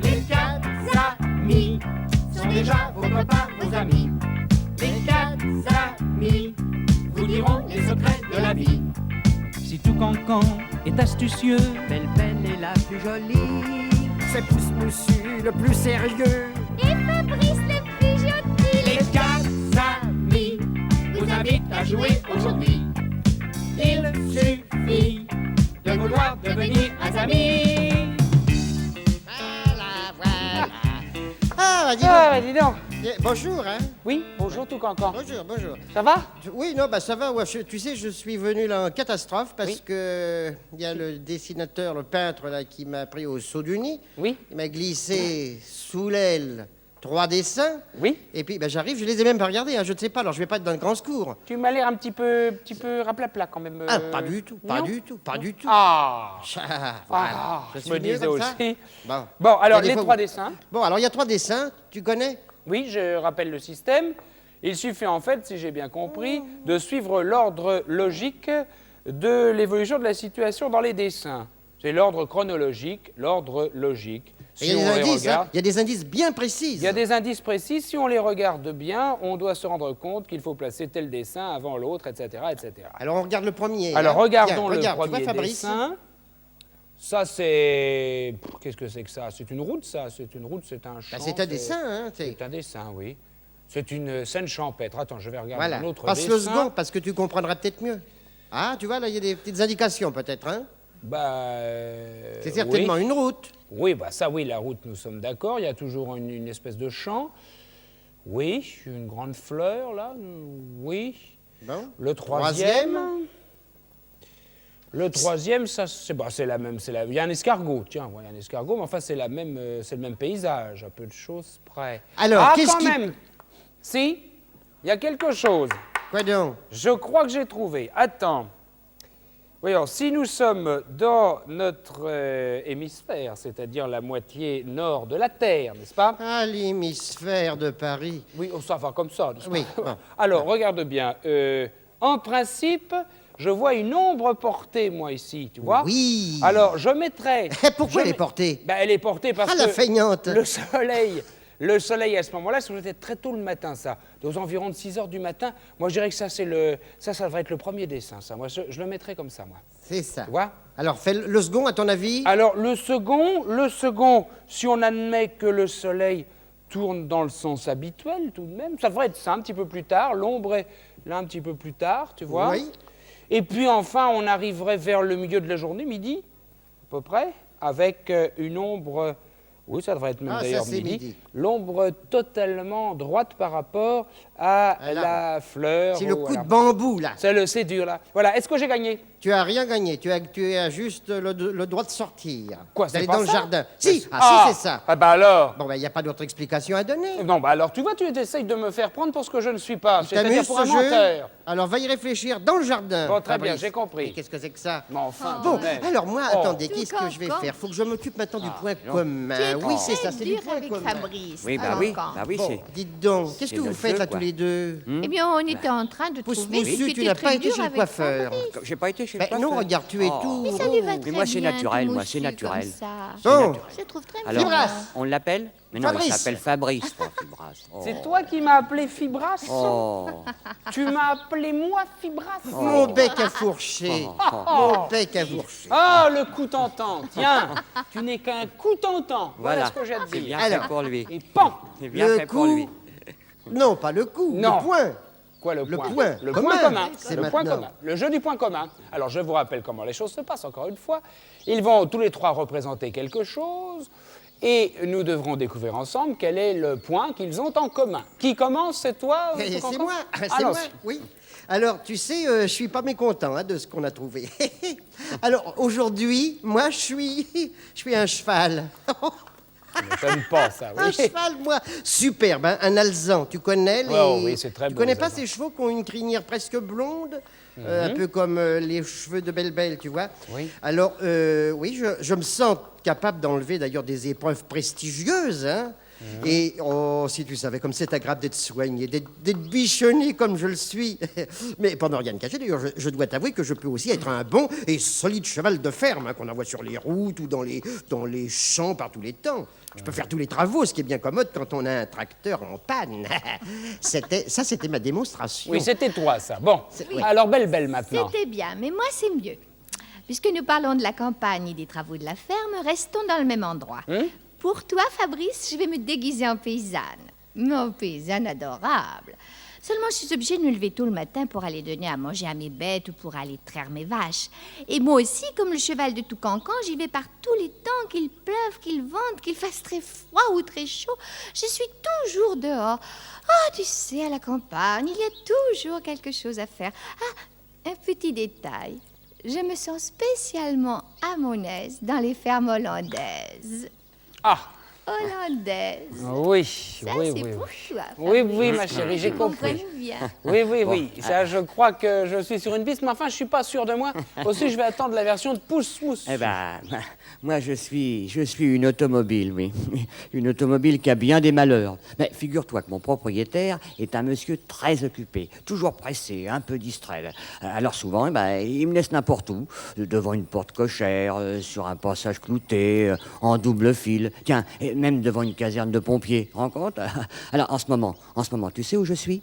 Les quatre amis sont déjà vos copains, vos amis. Les quatre amis vous diront les secrets de la vie. Si tout cancan est astucieux, Belle est la plus jolie. C'est Pousse Moussu le plus sérieux. Et Fabrice le plus gentil. Les quatre amis vous invitent à jouer aujourd'hui. Il suffit de vouloir devenir un ami. Ah, dis donc. Ah, bah, dis donc. Bonjour, hein. Oui, bonjour tout cancan. Bonjour, bonjour. Ça va? Oui, non, bah ça va. Ouais, tu sais, je suis venu là en catastrophe parce Oui. que il y a le dessinateur, le peintre là, qui m'a pris au saut du nid. Oui, Il m'a glissé sous l'aile 3 dessins. oui. Et puis, bah, j'arrive, je les ai même pas regardés. Hein, je ne sais pas. Alors, je vais pas être dans le grand secours. Tu m'as l'air un petit peu raplapla quand même. Ah, pas du tout, pas non? du tout, pas du tout. Ah, Voilà. ah, Je je suis me mieux disais comme ça aussi. Bon. Bon, alors Il y a des les fois trois où- dessins. Bon, alors il y a 3 dessins. Tu connais? Oui, je rappelle le système. Il suffit en fait, si j'ai bien compris, de suivre l'ordre logique de l'évolution de la situation dans les dessins. C'est l'ordre chronologique, l'ordre logique. Et Si il y a on des les indices. regarde, Hein, il y a des indices bien précis. il y a des indices précis. Si on les regarde bien, on doit se rendre compte qu'il faut placer tel dessin avant l'autre, etc., etc. Alors on regarde le premier. Alors hein. regardons Tiens, le regarde, tu premier vois, Fabrice. dessin. Ça c'est... Qu'est-ce que c'est que ça? C'est une route, ça? C'est une route, c'est un champ. Bah, c'est un dessin, hein. C'est un dessin, oui. C'est une scène champêtre. Attends, je vais regarder Voilà. un autre Passe dessin. le second parce que tu comprendras peut-être mieux. Ah, tu vois, là, il y a des petites indications peut-être, hein. Bah, C'est certainement oui. une route. Oui, bah ça, oui, la route, nous sommes d'accord. Il y a toujours une espèce de champ. Oui, une grande fleur, là. Oui. Bon. Le troisième. Le troisième, ça, c'est la même. Il y a un escargot, tiens, ouais, il y a un escargot, mais enfin, c'est le même paysage, à peu de choses près. Alors, ah, qu'est-ce quand qui- même. Si, il y a quelque chose. Quoi donc? Je crois que j'ai trouvé. Attends. Voyons, si nous sommes dans notre hémisphère, c'est-à-dire la moitié nord de la Terre, n'est-ce pas? Ah, l'hémisphère de Paris. Oui, oh, ça va comme ça, n'est-ce Oui, pas? bon. Alors, regarde bien. En principe, je vois une ombre portée, moi, ici, tu vois? Oui. Alors, je mettrais... Pourquoi elle est portée? Ben, elle est portée parce Ah, la que feignante. le soleil, à ce moment-là, ça doit être très tôt le matin, ça. Aux environs de 6 heures du matin. Moi, je dirais que ça, ça devrait être le premier dessin, ça. Moi, je le mettrais comme ça, moi. C'est ça. Tu vois? Alors, fais le second, à ton avis? Alors, le second, si on admet que le soleil tourne dans le sens habituel, tout de même, ça devrait être ça, un petit peu plus tard. L'ombre est là un petit peu plus tard, tu vois? Oui. Et puis, enfin, on arriverait vers le milieu de la journée, midi, à peu près, avec une ombre... Oui, ça devrait être même Ah, ça, d'ailleurs c'est midi. midi. L'ombre totalement droite par rapport à la fleur. C'est le coup voilà. de bambou, là. C'est dur, là. Voilà, est-ce que j'ai gagné? Tu as rien gagné. Tu as juste le droit de sortir. Quoi, c'est d'aller pas dans le ça? jardin. Mais Si, c'est- si, c'est ça. Ah, bah alors? Bon, ben, il n'y a pas d'autre explication à donner. Non, bah alors, tu vois, tu essayes de me faire prendre pour ce que je ne suis pas. Tu C'est-à-dire t'amuses, pour ce un jeu? menteur. Alors, va y réfléchir dans le jardin. Bon, très bien, Fabrice. j'ai compris. Mais qu'est-ce que c'est que ça? Mais enfin, Bon, tout de même. alors moi, Oh. attendez, qu'est-ce que je vais Cancan. faire? Faut que je m'occupe maintenant du point Tu es commun. Oui, c'est ça, très c'est du dur point avec commun. Fabrice. Oui, bah alors, oui, quand bah oui, Bon, c'est... dites donc, qu'est-ce c'est que vous notre faites jeu, là quoi. tous les deux? Eh bien, on était en train de Pousse trouver Moussu, que tu tu n'as étais pas très été dur chez le avec coiffeur. Fabrice. J'ai pas été chez le Ben coiffeur. non, regarde, tu es Oh. tout Mais ça lui va rond. très moi, c'est bien, naturel, tout moi, c'est moussu naturel. comme ça. Bon, Je trouve très Alors, bien. Fibras. on l'appelle? Mais non, il Fabrice. s'appelle Fabrice, toi, Fibras. Oh. C'est toi qui m'as appelé Fibras? Oh. Tu m'as appelé moi Fibras? mon bec à fourcher. Mon bec à fourcher. Ah, le coup tentant, tiens, tu n'es qu'un coup tentant. Voilà ce que j'ai à te C'est dire. bien fait Alors. pour lui. Et pan! C'est bien Le fait pour coup. lui. Non, pas le coup, Non. le point. Quoi, le Le point? point Le commun. point commun. C'est Le point maintenant. commun. Le jeu du point commun. Alors, je vous rappelle comment les choses se passent, encore une fois. Ils vont tous les trois représenter quelque chose et nous devrons découvrir ensemble quel est le point qu'ils ont en commun. Qui commence, c'est toi? C'est Cancan? moi, c'est Alors, moi, oui. Alors, tu sais, je suis pas mécontent hein, de ce qu'on a trouvé. Alors, aujourd'hui, moi, je suis un cheval. ça ne m'étonne pas, ça, Un oui. cheval, moi, superbe, hein, un alezan. Tu connais les... Oh oui, c'est très Tu beau, connais les pas alezans. ces chevaux qui ont une crinière presque blonde, un peu comme les cheveux de Belle-Belle, tu vois. Oui. Alors, oui, je me sens capable d'enlever d'ailleurs des épreuves prestigieuses, hein. Et, oh, si tu savais comme c'est agréable d'être soigné, d'être bichonné comme je le suis. Mais pendant rien de cacher, d'ailleurs, je dois t'avouer que je peux aussi être un bon et solide cheval de ferme, hein, qu'on envoie sur les routes ou dans les champs par tous les temps. Je peux faire tous les travaux, ce qui est bien commode quand on a un tracteur en panne. C'était ma démonstration. Oui, c'était toi, ça. Bon, Oui. alors Belle maintenant. C'était bien, mais moi, c'est mieux. Puisque nous parlons de la campagne et des travaux de la ferme, restons dans le même endroit. Pour toi, Fabrice, je vais me déguiser en paysanne. Mon paysanne adorable. Seulement, je suis obligée de me lever tôt le matin pour aller donner à manger à mes bêtes ou pour aller traire mes vaches. Et moi aussi, comme le cheval de Toucancan, j'y vais par tous les temps, qu'il pleuve, qu'il vente, qu'il fasse très froid ou très chaud. Je suis toujours dehors. Ah, tu sais, à la campagne, il y a toujours quelque chose à faire. Ah, un petit détail. Je me sens spécialement à mon aise dans les fermes hollandaises. Ah, Hollandaises. oui, Ça, oui, c'est oui. pour toi. Oui, oui, ma chérie, j'ai Tu compris. comprends bien. Oui, oui, oui. Ça, je crois que je suis sur une piste, mais enfin, je suis pas sûr de moi. Aussi, je vais attendre la version de Pousse-Mousse. Eh ben, moi, je suis une automobile, oui. Une automobile qui a bien des malheurs. Mais figure-toi que mon propriétaire est un monsieur très occupé, toujours pressé, un peu distrait. Alors souvent, eh ben, il me laisse n'importe où, devant une porte cochère, sur un passage clouté, en double fil. Tiens, et même devant une caserne de pompiers. Rends compte? Alors, en ce moment, tu sais où je suis?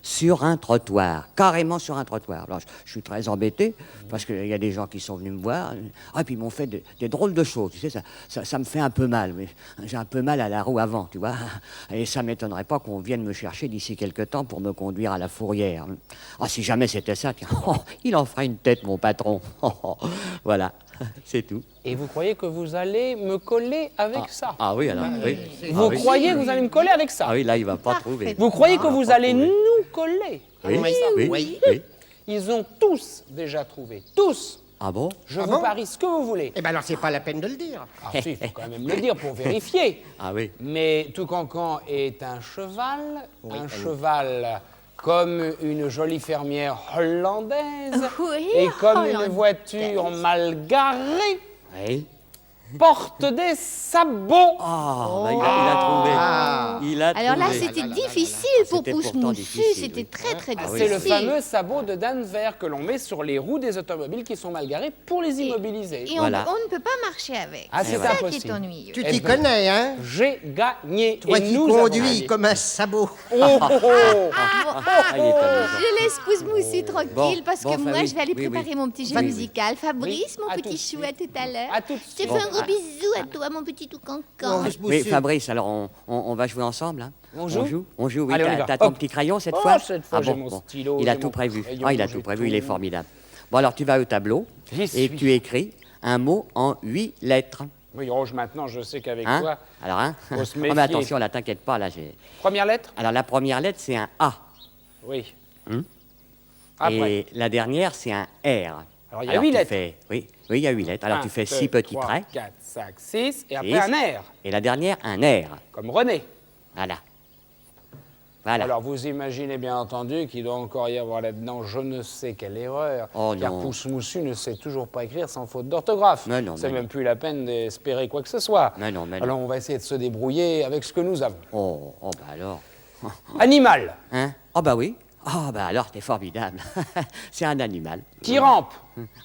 Sur un trottoir, carrément sur un trottoir. Alors, je suis très embêté, parce qu'il y a des gens qui sont venus me voir. Ah, et puis ils m'ont fait des drôles de choses, tu sais, ça me fait un peu mal. Mais j'ai un peu mal à la roue avant, tu vois. Et ça m'étonnerait pas qu'on vienne me chercher d'ici quelque temps pour me conduire à la fourrière. Ah, si jamais c'était ça, tiens, il en fera une tête, mon patron. Voilà, c'est tout. Et vous croyez que vous allez me coller avec ça? Ah oui, alors, oui. Vous Ah oui. croyez que vous allez me coller avec ça? Ah oui, là, il va pas trouver. Vous croyez que vous pas allez trouver. nous coller? Oui, oui, oui. oui. Ils ont tous déjà trouvé. Tous. Ah bon? Je vous bon parie ce que vous voulez. Eh ben alors, c'est pas la peine de le dire. Ah si, il faut quand même le dire pour vérifier. Ah oui. Mais Toucancan est un cheval comme une jolie fermière hollandaise Oui, et comme une hollandaise. voiture mal garée Oui. porte des sabots. Ah, bah, il a trouvé. Ah. Il a Alors là, trouvé. c'était difficile pour C'était Pousse pourtant Moussu. difficile, C'était oui. très, très difficile. C'est le fameux sabot de Danver que l'on met sur les roues des automobiles qui sont mal garées pour les immobiliser. Et Voilà. on ne peut pas marcher avec. Ah, c'est c'est ça qui impossible. est ennuyeux. Tu Eh t'y ben, connais, hein? J'ai gagné. Toi et qui nous avons conduis gagné. comme un sabot. Oh, oh, oh. Ah, il est amusant. Je laisse Pousse Moussu tranquille parce que bon, moi, Fabrice, je vais aller oui, préparer oui. mon petit jeu Vas-y. musical. Fabrice, Oui, mon à petit tout de chou, suite. à tout à l'heure. À tout de Je te suite. fais un gros ah. bisou à toi, mon petit Toucancan. Non, Oui, monsieur. Fabrice, alors on va jouer ensemble, hein? On joue On joue, oui. Allez, on y T'as va. t'as ton Hop. petit crayon cette Oh, fois? cette fois, Ah j'ai bon, mon bon. stylo, Il a j'ai tout mon prévu. crayon, Ah, il a j'ai tout prévu, il est tout. formidable. Bon, alors tu vas au tableau J'y et suis. tu écris un mot en 8 lettres. Oui, Roge, maintenant, je sais qu'avec Hein? toi. Alors, hein? Faut se Oh, mais méfier. attention, là, t'inquiète pas, là, j'ai... Première lettre? Alors, la première lettre, c'est un A. Oui. Hum. Après. Et la dernière, c'est un R. Alors, il y a 8 tu lettres. fais- Oui, il y a 8 lettres. Alors, tu fais 6 petits traits. 4, 5, 6, et après 6. un R, Et la dernière, un R. comme René. Voilà. Voilà. Alors, vous imaginez bien entendu qu'il doit encore y avoir là-dedans je ne sais quelle erreur. Oh, car non. Pousse Moussu ne sait toujours pas écrire sans faute d'orthographe. Mais non, C'est mais même non. plus la peine d'espérer quoi que ce soit. Mais non, mais non. Alors, on va essayer de se débrouiller avec ce que nous avons. Oh, bah alors. Animal, Hein? Oh, bah oui. Oh, bah alors, t'es formidable. C'est un animal. qui rampe,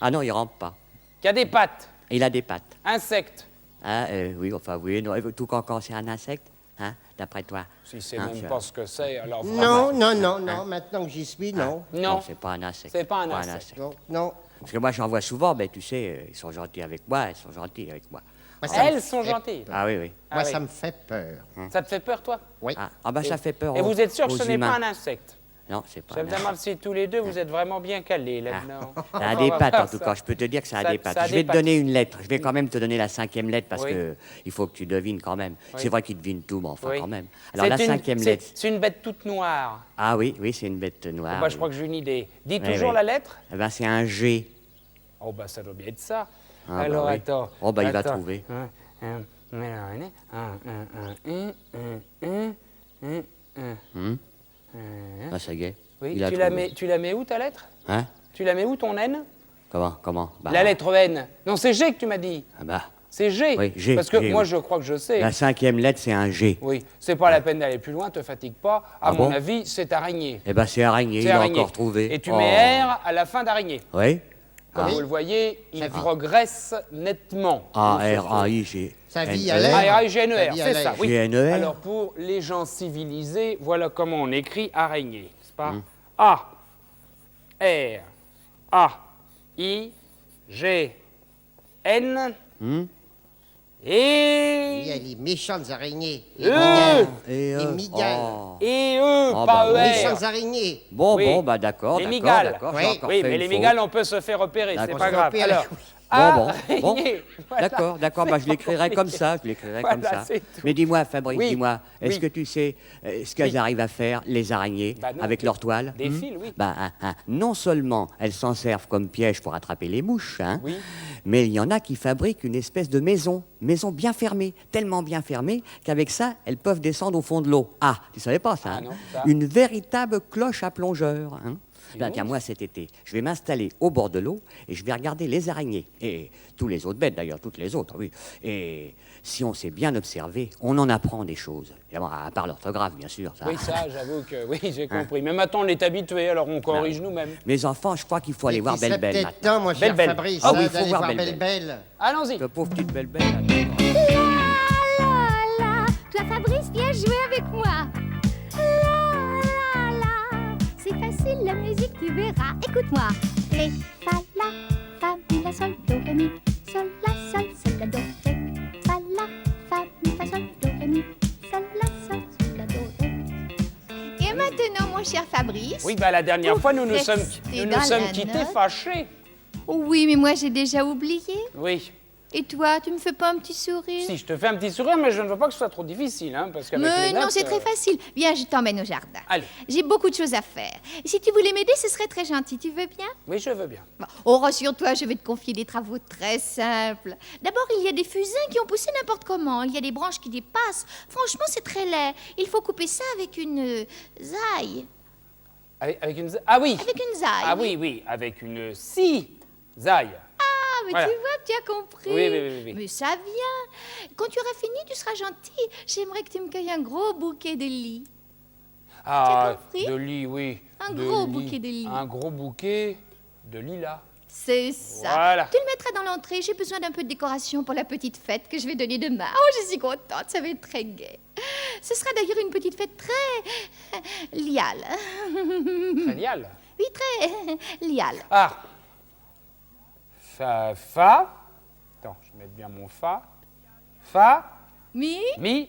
Ah non, il rampe pas. qui a des pattes, Il a des pattes. insecte. Ah, oui, enfin, oui. Non, Toucancan, c'est un insecte, hein, d'après toi? Si c'est Hein, même c'est- pas ce que c'est, alors Non, vraiment. non. Maintenant que j'y suis, non. Non, c'est pas un insecte. c'est pas un insecte. Non, non. Parce que moi, j'en vois souvent, mais tu sais, ils sont gentils avec moi, elles sont gentilles avec moi. Moi, ça me Elles sont fait- gentilles. Ah oui, oui. Ah Moi, oui. ça me fait peur. Ça te fait peur, toi? Oui. Ah, bah ça fait peur Et aux- vous êtes sûr que aux ce n'est humains. pas un insecte? Non, c'est pas Ça un me demande si tous les deux vous êtes vraiment bien calés là-dedans. Ça a On des va pattes, voir en tout ça. cas. Je peux te dire que ça a Ça- des pattes. ça a Je des vais te pattes. donner une lettre. Je vais quand même te donner la 5e lettre parce Oui. que il faut que tu devines quand même. Oui. C'est vrai qu'il devine tout, mais enfin Oui. quand même. Alors la C'est une- 5e c'est- lettre. C'est une bête toute noire. Ah oui, oui, c'est une bête noire. Bah, je oui. crois que j'ai une idée. Dis Oui, toujours oui. la lettre. Eh ben, c'est un G. Oh, bah, ça doit bien être ça. Ah, bah Alors, oui. attends. Oh, bah, il va attends. trouver. Ah, ça y est. Oui, il a tu la, trouvé. mets, tu la mets où ta lettre? Hein? Tu la mets où ton N? Comment? Bah, La lettre N. Non, c'est G que tu m'as dit. Ah bah, C'est G. Oui, G, Parce que G, moi, oui. je crois que je sais. La 5e lettre, c'est un G. Oui, c'est pas la peine d'aller plus loin, te fatigue pas. À Ah mon bon avis, c'est araignée. Eh ben, c'est araignée, C'est il l'a araignée. encore trouvé. Et tu Oh. mets R à la fin d'araignée. Oui. Comme Ah. vous le voyez, il progresse nettement. A-R-A-I-G. Sa vie à N-E-R. l'air. A-R-A-I-G-N-E-R, Sa vie à c'est l'air. ça, oui. G-N-E-R. Alors, pour les gens civilisés, voilà comment on écrit araignée, n'est-ce pas? Hum. A, R, A, I, G, N, Oui, et... les méchantes araignées. Les Euh. migales. Et, Les migales. oh. Et E, Ah, pas bah oui. ER. Méchantes araignées. Bon, Oui. bon, bah d'accord, Les d'accord, migales. d'accord. Oui. j'ai encore Oui, fait mais une les faute. migales, on peut se faire repérer, c'est D'accord. pas On se grave. repère, Alors, Bon, bon, araignée, voilà. D'accord, d'accord, bah, je l'écrirai comme ça, je l'écrirai comme Voilà, ça. c'est tout. Mais dis-moi, Fabrice, Oui, dis-moi, est-ce oui. que tu sais ce qu'elles Oui. arrivent à faire, les araignées, Bah non. avec leur toile? Des fils, oui. Bah, non seulement elles s'en servent comme piège pour attraper les mouches, hein, Oui. mais il y en a qui fabriquent une espèce de maison bien fermée, tellement bien fermée qu'avec ça, elles peuvent descendre au fond de l'eau. Ah, tu savais pas ça, Ah hein? non, ça. Une véritable cloche à plongeur, hein. Ben, ouf. tiens, moi, cet été, je vais m'installer au bord de l'eau et je vais regarder les araignées. Et tous les autres bêtes, d'ailleurs, toutes les autres, oui. Et si on s'est bien observé, on en apprend des choses. Évidemment, à part l'orthographe, bien sûr. Ça. Oui, ça, j'avoue que oui, j'ai compris. Mais maintenant, on est habitué, alors on corrige nous-mêmes. Mes enfants, je crois qu'il faut aller Et voir puis, c'est Belle Belle peut-être maintenant. temps, mon cher Belle. Fabrice, Ah oui, hein, il faut d'aller voir voir Belle Belle Belle. Allons-y. Cette pauvre petite Belle Belle. La, toi, Fabrice, viens jouer avec moi. La. C'est facile, la musique, tu verras. Écoute-moi. Ré, fa, la, fa, mi, la, sol, do, ré, mi. Sol, la, sol, la, do, ré. Fa, la, fa, mi, fa, sol, do, ré, mi. Sol, la, la, do, ré. Et maintenant, mon cher Fabrice. Oui, bah la dernière Pour fois, nous nous sommes rester dans la quittés note. fâchés. Oui, mais moi, j'ai déjà oublié. Oui. Et toi, tu me fais pas un petit sourire? Si, je te fais un petit sourire, mais je ne veux pas que ce soit trop difficile, hein, parce qu'avec Mais les non, notes, c'est très facile. Viens, je t'emmène au jardin. Allez. J'ai beaucoup de choses à faire. Et si tu voulais m'aider, ce serait très gentil. Tu veux bien? Oui, je veux bien. Bon. Oh, rassure-toi, je vais te confier des travaux très simples. D'abord, il y a des fusains qui ont poussé n'importe comment. Il y a des branches qui dépassent. Franchement, c'est très laid. Il faut couper ça avec une zaille. Avec une... Ah oui. Avec une zaille. Ah oui, avec une cisaille. Ah, mais Voilà. tu vois, tu as compris. Oui. Mais ça vient. Quand tu auras fini, tu seras gentil. J'aimerais que tu me cueilles un gros bouquet de lis. Ah, compris? de lis, oui. Un De gros lis. bouquet de lilas. Un gros bouquet de lilas. C'est ça. Voilà. Tu le mettras dans l'entrée. J'ai besoin d'un peu de décoration pour la petite fête que je vais donner demain. Oh, je suis contente. Ça va être très gai. Ce sera d'ailleurs une petite fête très liale. Très lial. Oui, très liale. Ah. Fa. Attends, je vais mettre bien mon fa. Fa. Mi.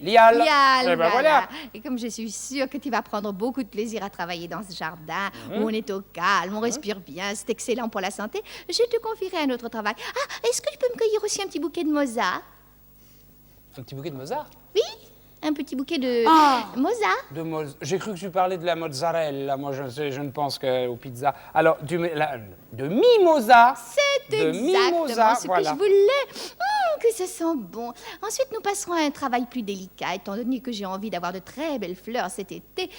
Lial. Liale, Eh ben voilà. Et comme je suis sûre que tu vas prendre beaucoup de plaisir à travailler dans ce jardin, où on est au calme, on respire bien, c'est excellent pour la santé, je te confierai un autre travail. Ah, est-ce que tu peux me cueillir aussi un petit bouquet de Mozart? Un petit bouquet de Mozart. Oui, un petit bouquet de Mozart. J'ai cru que tu parlais de la mozzarella. Moi, je ne pense qu'aux pizzas. Alors, de mimosa. C'est de exactement mimosa, ce voilà. que je voulais. Que ça sent bon. Ensuite, nous passerons à un travail plus délicat, étant donné que j'ai envie d'avoir de très belles fleurs cet été.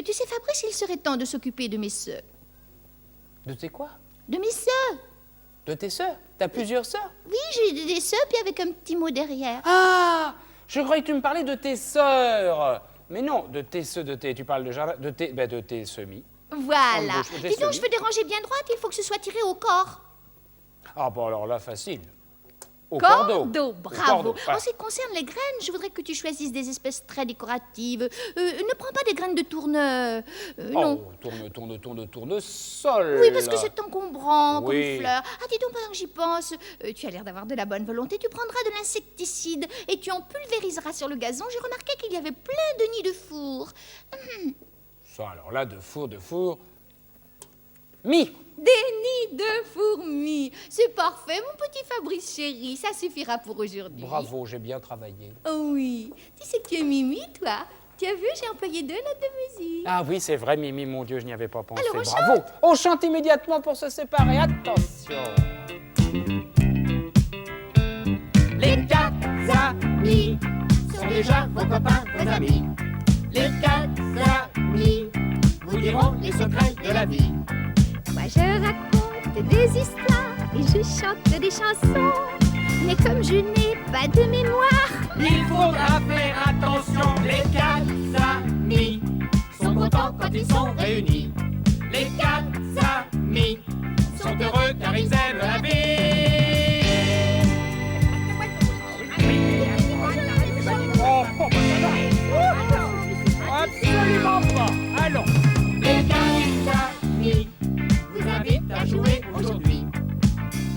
Tu sais, Fabrice, il serait temps de s'occuper de mes sœurs. De tes quoi? De mes sœurs? De tes sœurs? T'as plusieurs sœurs? Oui, j'ai des sœurs, puis avec un petit mot derrière. Ah! Je croyais que tu me parlais de tes sœurs. Mais non, tu parles de jardin, de tes semis. Voilà. Oh, des Dis donc, semis. je veux déranger bien droite, il faut que ce soit tiré au corps. Ah bon, alors là, facile. Au cordeau. Bravo. Au cordeau, En voilà. ce qui concerne les graines, je voudrais que tu choisisses des espèces très décoratives. Ne prends pas des graines de tourne... non. Oh, tournesol. Oui, parce que c'est encombrant comme Oui. fleur. Ah, dis donc, pendant que j'y pense, tu as l'air d'avoir de la bonne volonté. Tu prendras de l'insecticide et tu en pulvériseras sur le gazon. J'ai remarqué qu'il y avait plein de nids de four. Ça, alors là, de four. Mi. Des nids de fourmis. C'est parfait, mon petit Fabrice chéri. Ça suffira pour aujourd'hui. Bravo, j'ai bien travaillé. Oh oui. Tu sais que tu es Mimi, toi. Tu as vu, j'ai employé 2 notes de musique. Ah oui, c'est vrai, Mimi, mon Dieu, je n'y avais pas pensé. Alors, on Bravo. On chante immédiatement pour se séparer. Attention. Les 4 amis sont déjà vos copains, vos amis. Les 4 amis vous diront les secrets de la vie. Moi, je raconte des histoires et je chante des chansons. Mais comme je n'ai pas de mémoire, Il faudra faire attention, les quatre amis sont contents quand ils sont réunis. Les quatre amis sont heureux car ils aiment la vie. Absolument pas. Allons. Les quatre amis vous invitent à jouer aujourd'hui.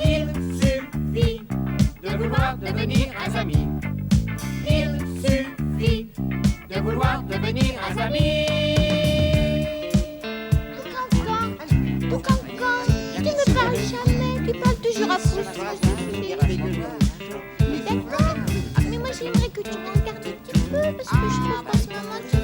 Il suffit de vouloir devenir un ami. Il suffit de vouloir devenir un ami. Toucancan, tu ne parles jamais, tu parles toujours à fond. Mais d'accord, mais moi j'aimerais que tu m'en gardes un petit peu parce que je trouve qu'en ce moment tu